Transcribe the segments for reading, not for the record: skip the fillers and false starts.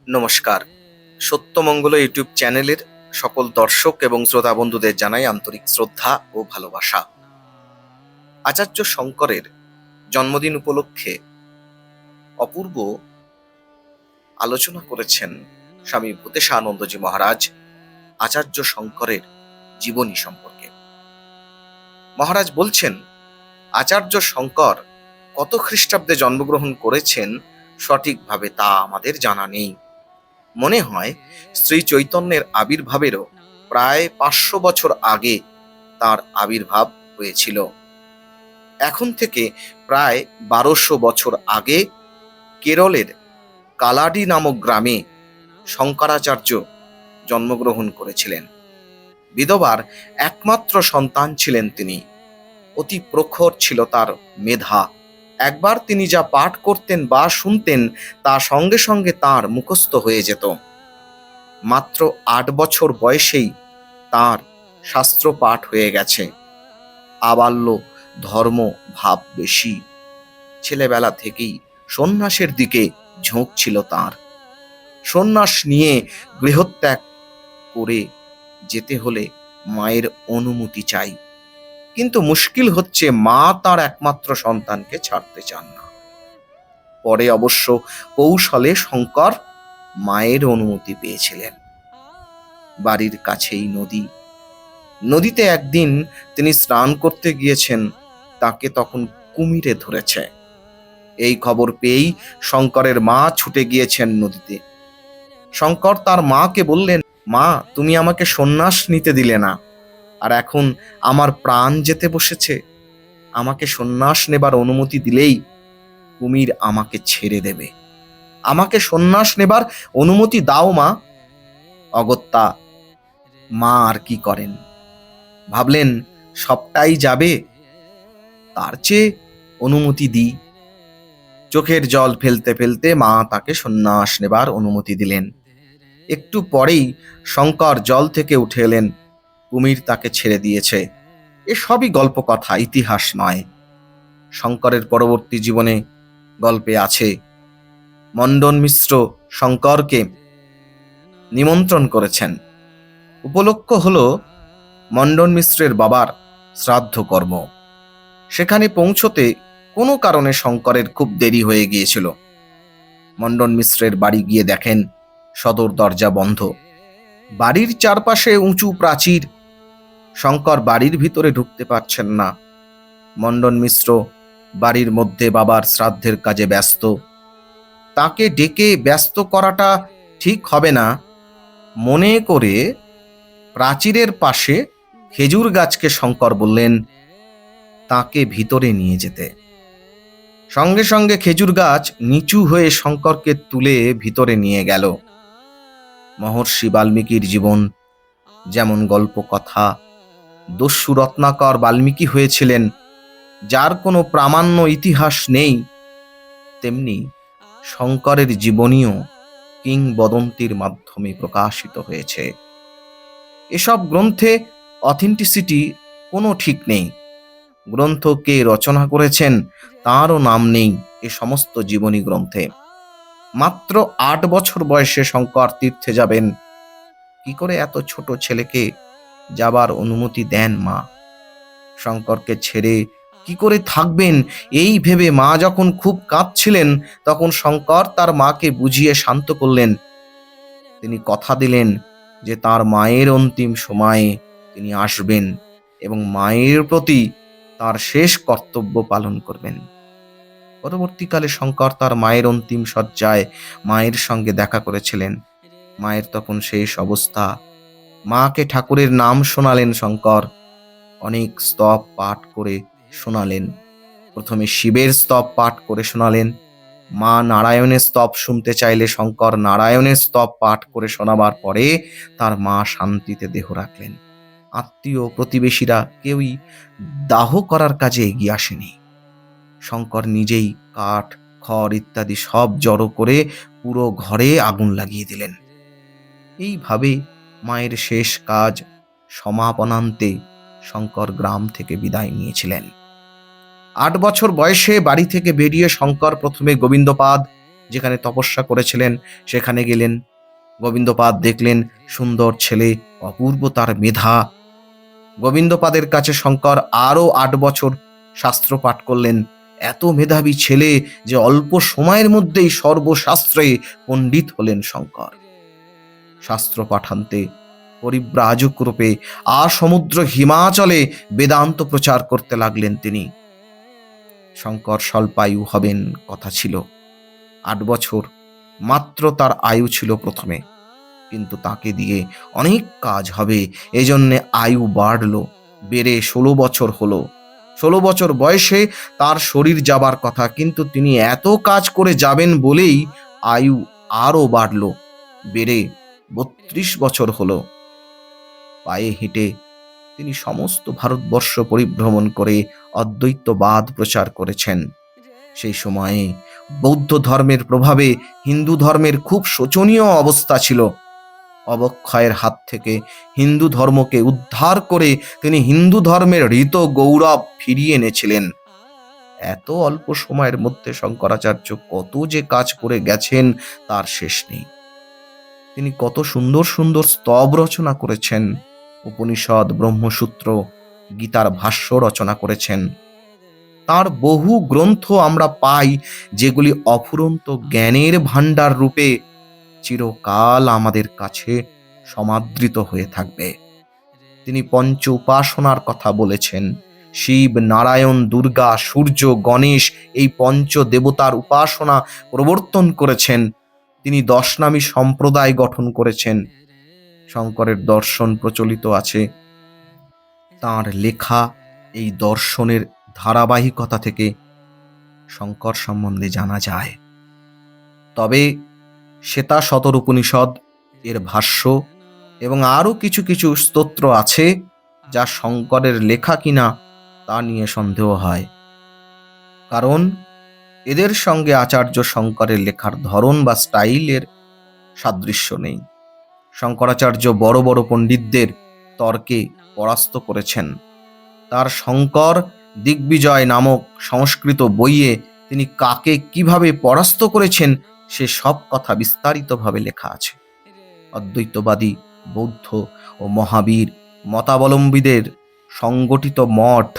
নমস্কার। সত্যমঙ্গল ইউটিউব চ্যানেলের সকল দর্শক এবং শ্রোতা বন্ধুদের জানাই আন্তরিক শ্রদ্ধা ও ভালোবাসা। আচার্য শঙ্করের জন্মদিন উপলক্ষে অপূর্ব আলোচনা করেছেন স্বামী ভূতেশানন্দজি মহারাজ আচার্য শঙ্করের জীবনী সম্পর্কে। মহারাজ বলছেন, আচার্য শঙ্কর কত খ্রিস্টাব্দে জন্মগ্রহণ করেছেন সঠিকভাবে তা আমাদের জানা নেই। মনে হয় শ্রী চৈতন্যের আবির্ভাবেরও প্রায় 500 বছর আগে তার আবির্ভাব হয়েছিল। এখন থেকে প্রায় 1200 বছর আগে কেরলের কালাডি নামক গ্রামে শঙ্করাচার্য জন্মগ্রহণ করেছিলেন। বিধবার একমাত্র সন্তান ছিলেন তিনি। অতি প্রখর ছিল তার মেধা। একবার তিনি যা পাঠ করতেন বা শুনতেন তা সঙ্গে সঙ্গে তাঁর মুখস্থ হয়ে যেত। মাত্র 8 বছর বয়সেই তাঁর শাস্ত্র পাঠ হয়ে গেছে। আবাল্য ধর্ম ভাব বেশি। ছেলেবেলা থেকেই সন্ন্যাসের দিকে ঝোঁক ছিল তাঁর। সন্ন্যাস নিয়ে গৃহত্যাগ করে যেতে হলে মায়ের অনুমতি চাই, কিন্তু মুশকিল হচ্ছে মা তার একমাত্র সন্তানকে ছাড়তে চান না। পরে অবশ্য কৌশলে শঙ্কর মায়ের অনুমতি পেয়েছিলেন। বাড়ির কাছেই নদী। নদীতে একদিন তিনি স্নান করতে গিয়েছেন, তাকে তখন কুমিরে ধরেছে। এই খবর পেয়েই শঙ্করের মা ছুটে গিয়েছেন নদীতে। শঙ্কর তার মাকে বললেন, মা, তুমি আমাকে সন্ন্যাস নিতে দিলে না, আর এখন আমার প্রাণ যেতে বসেছে। আমাকে সন্ন্যাস নেবার অনুমতি দিলেই কুমির আমাকে ছেড়ে দেবে। আমাকে সন্ন্যাস নেবার অনুমতি দাও মা। অগত্যা মা আর কি করেন, ভাবলেন সবটাই যাবে, তার চেয়ে অনুমতি দিই। চোখের জল ফেলতে ফেলতে মা তাকে সন্ন্যাস নেবার অনুমতি দিলেন। একটু পরেই শঙ্কর জল থেকে উঠে এলেন। কুমির তাকে ছেড়ে দিয়েছে। এসবই গল্প কথা, ইতিহাস নয়। শঙ্করের পরবর্তী জীবনে গল্পে আছে, মণ্ডন মিশ্র শঙ্করকে নিমন্ত্রণ করেছেন। উপলক্ষ হল মণ্ডন মিশ্রের বাবার শ্রাদ্ধ কর্ম। সেখানে পৌঁছতে কোনো কারণে শঙ্করের খুব দেরি হয়ে গিয়েছিল। মণ্ডন মিশ্রের বাড়ি গিয়ে দেখেন সদর দরজা বন্ধ। বাড়ির চারপাশে উঁচু প্রাচীর। শঙ্কর বাড়ির ভিতরে ঢুকতে পারছেন না। মণ্ডন মিশ্র বাড়ির মধ্যে বাবার শ্রাদ্ধের কাজে ব্যস্ত। তাকে ডেকে ব্যস্ত করাটা ঠিক হবে না মনে করে প্রাচীরের পাশে খেজুর গাছকে শঙ্কর বললেন তাকে ভিতরে নিয়ে যেতে। সঙ্গে সঙ্গে খেজুর গাছ নিচু হয়ে শঙ্করকে তুলে ভিতরে নিয়ে গেল। মহর্ষি বাল্মীকির জীবন যেমন গল্প কথা, দস্যু রত্নাকর বাল্মীকি হয়েছিলেন, যার কোনো প্রামাণ্য ইতিহাস নেই, তেমনি শঙ্করের জীবনীও কিংবদন্তির মাধ্যমে প্রকাশিত হয়েছে। এসব গ্রন্থে অথেন্টিসিটি কোনো ঠিক নেই। গ্রন্থ কে রচনা করেছেন তারও নাম নেই এ সমস্ত জীবনী গ্রন্থে। মাত্র 8 বছর বয়সে শঙ্কর তীর্থে যাবেন। কি করে এত ছোট ছেলেকে যাবার অনুমতি দেন মা? শঙ্করকে ছেড়ে কি করে থাকবেন এই ভেবে মা যখন খুব কাঁদছিলেন, তখন শঙ্কর তার মাকে বুঝিয়ে শান্ত করলেন। তিনি কথা দিলেন যে তার মায়ের অন্তিম সময়ে তিনি আসবেন এবং মায়ের প্রতি তার শেষ কর্তব্য পালন করবেন। পরবর্তীকালে শঙ্কর তার মায়ের অন্তিম শয্যায় মায়ের সঙ্গে দেখা করেছিলেন। মায়ের তখন শেষ অবস্থা। মাকে ঠাকুরের নাম শোনালেন শঙ্কর। অনেক স্তব পাঠ করে শোনালেন। প্রথমে শিবের স্তব পাঠ করে শোনালেন। মা নারায়ণের স্তব শুনতে চাইলে শঙ্কর নারায়ণের স্তব পাঠ করে শোনাবার পরে তার মা শান্তিতে দেহ রাখলেন। আত্মীয় প্রতিবেশীরা কেউই দাহ করার কাজে এগিয়ে আসেনি। শঙ্কর নিজেই কাঠ, খড় ইত্যাদি সব জড়ো করে পুরো ঘরে আগুন লাগিয়ে দিলেন। এইভাবে মায়ের শেষ কাজ সমাপনান্তে শঙ্কর গ্রাম থেকে বিদায় নিয়েছিলেন। 8 বছর বয়সে বাড়ি থেকে বেরিয়ে শঙ্কর প্রথমে গোবিন্দপাদ, যেখানে তপস্যা করেছিলেন সেখানে গেলেন। গোবিন্দপাদ দেখলেন সুন্দর ছেলে, অপূর্ব তার মেধা। গোবিন্দপাদের কাছে শঙ্কর আরও 8 বছর শাস্ত্র পাঠ করলেন। এত মেধাবী ছেলে যে অল্প সময়ের মধ্যেই সর্বশাস্ত্রে পণ্ডিত হলেন শঙ্কর। শাস্ত্র পাঠান্তে পরিব্রাজক রূপে সমুদ্র হিমাচলে বেদান্ত প্রচার করতে লাগলেন তিনি। শঙ্কর স্বল্পায়ু হবেন কথা ছিল, 8 বছর মাত্র তার আয়ু ছিল প্রথমে, কিন্তু তাকে দিয়ে অনেক কাজ হবে এজন্যে আয়ু বাড়ল, বেড়ে 16 বছর হলো। 16 বছর বয়সে তার শরীর যাবার কথা, কিন্তু তিনি এত কাজ করে যাবেন বলেই আয়ু আরও বাড়ল, বেড়ে 32 বছর হলো। পায়ে হেঁটে তিনি সমস্ত ভারতবর্ষ পরিভ্রমণ করে অদ্বৈতবাদ প্রচার করেছেন। সেই সময়ে বৌদ্ধ ধর্মের প্রভাবে হিন্দু ধর্মের খুব শোচনীয় অবস্থা ছিল। অবক্ষয়ের হাত থেকে হিন্দু ধর্মকে উদ্ধার করে তিনি হিন্দু ধর্মের ঋত গৌরব ফিরিয়ে এনেছিলেন। এত অল্প সময়ের মধ্যে শঙ্করাচার্য কত যে কাজ করে গেছেন তার শেষ নেই। তিনি কত সুন্দর সুন্দর স্তব রচনা করেছেন, উপনিষদ, ব্রহ্মসূত্র, গীতার ভাষ্য রচনা করেছেন। তার বহু গ্রন্থ আমরা পাই যেগুলি অফুরন্ত জ্ঞানের ভাণ্ডার রূপে চিরকাল আমাদের কাছে সমাদৃত হয়ে থাকবে। তিনি পঞ্চ উপাসনার কথা বলেছেন। শিব, নারায়ণ, দুর্গা, সূর্য, গণেশ এই পঞ্চ দেবতার উপাসনা প্রবর্তন করেছেন। তিনি 10 নামী সম্প্রদায় গঠন করেছেন। শঙ্করের দর্শন প্রচলিত আছে। তাঁর লেখা এই দর্শনের ধারাবাহিকতা থেকে শঙ্কর সম্বন্ধে জানা যায়। তবে শ্বেতা শতর উপনিষদ এর ভাষ্য এবং আরও কিছু কিছু স্তোত্র আছে যা শঙ্করের লেখা কিনা তা নিয়ে সন্দেহ হয়, কারণ এদের সঙ্গে আচার্য শঙ্করের লেখার ধরন বা স্টাইলের সাদৃশ্য নেই। শঙ্করাচার্য বড় বড় পণ্ডিতদের তর্কে পরাস্ত করেছেন। তার শঙ্কর দিগ্বিজয় নামক সংস্কৃত বইয়ে তিনি কাকে কিভাবে পরাস্ত করেছেন সে সব কথা বিস্তারিতভাবে লেখা আছে। অদ্বৈতবাদী বৌদ্ধ ও মহাবীর মতাবলম্বীদের সংগঠিত মঠ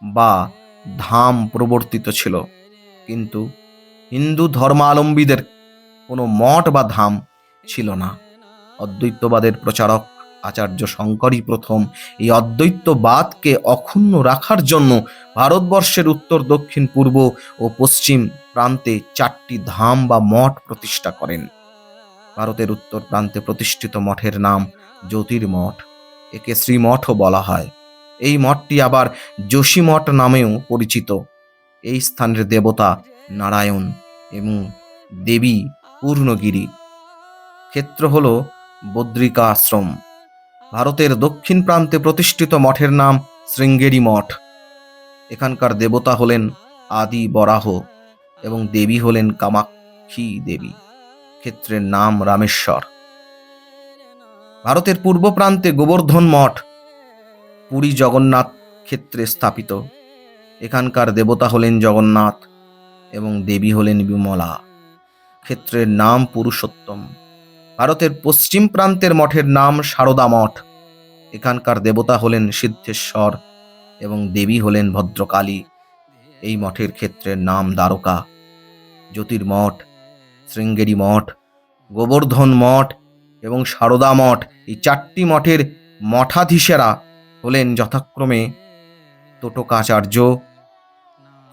বা ধাম প্রবর্তিত ছিল, কিন্তু হিন্দু ধর্মাবলম্বীদের কোনো মঠ বা ধাম ছিল না। অদ্বৈতবাদের প্রচারক আচার্য শঙ্করই প্রথম এই অদ্বৈতবাদকে অক্ষুণ্ণ রাখার জন্য ভারতবর্ষের উত্তর, দক্ষিণ, পূর্ব ও পশ্চিম প্রান্তে 4টি ধাম বা মঠ প্রতিষ্ঠা করেন। ভারতের উত্তর প্রান্তে প্রতিষ্ঠিত মঠের নাম জ্যোতির্মঠ, একে শ্রীমঠও বলা হয়। এই মঠটি আবার যোশীমঠ নামেও পরিচিত। এই স্থানের দেবতা নারায়ণ এবং দেবী পূর্ণগিরি। ক্ষেত্র হল বদ্রিকা আশ্রম। ভারতের দক্ষিণ প্রান্তে প্রতিষ্ঠিত মঠের নাম শৃঙ্গেরি মঠ। এখানকার দেবতা হলেন আদি বরাহ এবং দেবী হলেন কামাক্ষী দেবী। ক্ষেত্রের নাম রামেশ্বর। ভারতের পূর্ব প্রান্তে গোবর্ধন মঠ পুরী জগন্নাথ ক্ষেত্রে স্থাপিত। এখানকার দেবতা হলেন জগন্নাথ এবং দেবী হলেন বিমলা। ক্ষেত্রের নাম পুরুষোত্তম। ভারতের পশ্চিম প্রান্তের মঠের নাম সারদা মঠ। এখানকার দেবতা হলেন সিদ্ধেশ্বর এবং দেবী হলেন ভদ্রকালী। এই মঠের ক্ষেত্রের নাম দ্বারকা। জ্যোতির্মঠ, শৃঙ্গেরি মঠ, গোবর্ধন মঠ এবং সারদা মঠ এই 4টি মঠের মঠাধীশেরা হলেন যথাক্রমে তোটকাচার্য,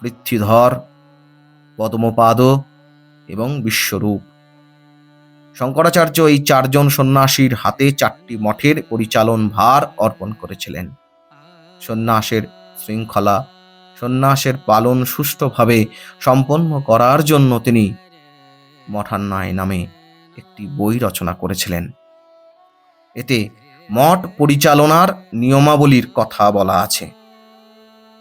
পৃথ্বীধর, পদ্মপাদ এবং বিশ্বরূপ। শঙ্করাচার্য এই 4 জন সন্ন্যাসীর হাতে 4টি মঠের পরিচালন ভার অর্পণ করেছিলেন। সন্ন্যাসের শৃঙ্খলা, সন্ন্যাসের পালন সুষ্ঠুভাবে সম্পন্ন করার জন্য তিনি মঠান্যায় নামে একটি বই রচনা করেছিলেন। এতে মঠ পরিচালনার নিয়মাবলীর কথা বলা আছে।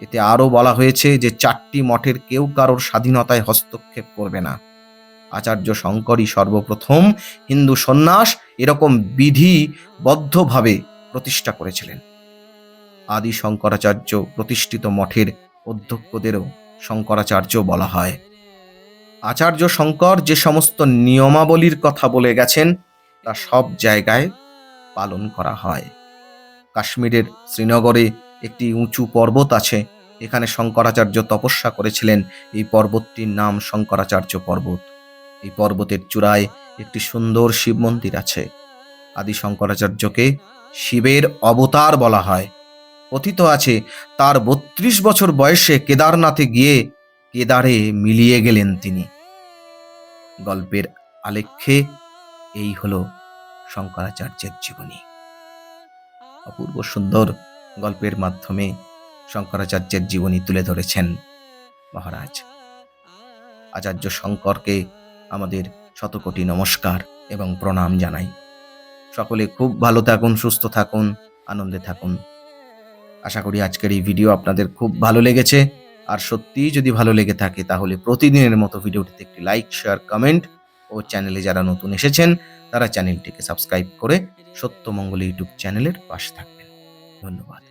এতে আরও বলা হয়েছে যে 4টি মঠের কেউ কারোর স্বাধীনতায় হস্তক্ষেপ করবে না। আচার্য শঙ্করই সর্বপ্রথম হিন্দু সন্ন্যাস এরকম বিধিবদ্ধভাবে প্রতিষ্ঠা করেছিলেন। আদি শঙ্করাচার্য প্রতিষ্ঠিত মঠের অধ্যক্ষদেরও শঙ্করাচার্য বলা হয়। আচার্য শঙ্কর যে সমস্ত নিয়মাবলীর কথা বলে গেছেন তা সব জায়গায় পালন করা হয়। কাশ্মীরের শ্রীনগরে একটি উঁচু পর্বত আছে, এখানে শঙ্করাচার্য তপস্যা করেছিলেন। এই পর্বতটির নাম শঙ্করাচার্য পর্বত। এই পর্বতের চূড়ায় একটি সুন্দর শিব মন্দির আছে। আদি শঙ্করাচার্যকে শিবের অবতার বলা হয়। কথিত আছে তার ৩২ বছর বয়সে কেদারনাথে গিয়ে কেদারে মিলিয়ে গেলেন তিনি। গল্পের আলেখ্যে এই হলো শঙ্করাচার্যের জীবনী। অপূর্ব সুন্দর গল্পের মাধ্যমে শঙ্করাচার্যের জীবনী তুলে ধরেছেন মহারাজ। আচার্য শঙ্করকে আমাদের শতকোটি নমস্কার এবং প্রণাম জানাই। সকলে খুব ভালো থাকুন, সুস্থ থাকুন, আনন্দে থাকুন। আশা করি আজকের এই ভিডিও আপনাদের খুব ভালো লেগেছে। আর সত্যিই যদি ভালো লেগে থাকে তাহলে প্রতিদিনের মতো ভিডিওটিতে একটি লাইক, শেয়ার, কমেন্ট ও চ্যানেলে যারা নতুন এসেছেন তারা চ্যানেলটিকে সাবস্ক্রাইব করে সত্যমঙ্গল ইউটিউব চ্যানেলের পাশে থাকবেন। ধন্যবাদ।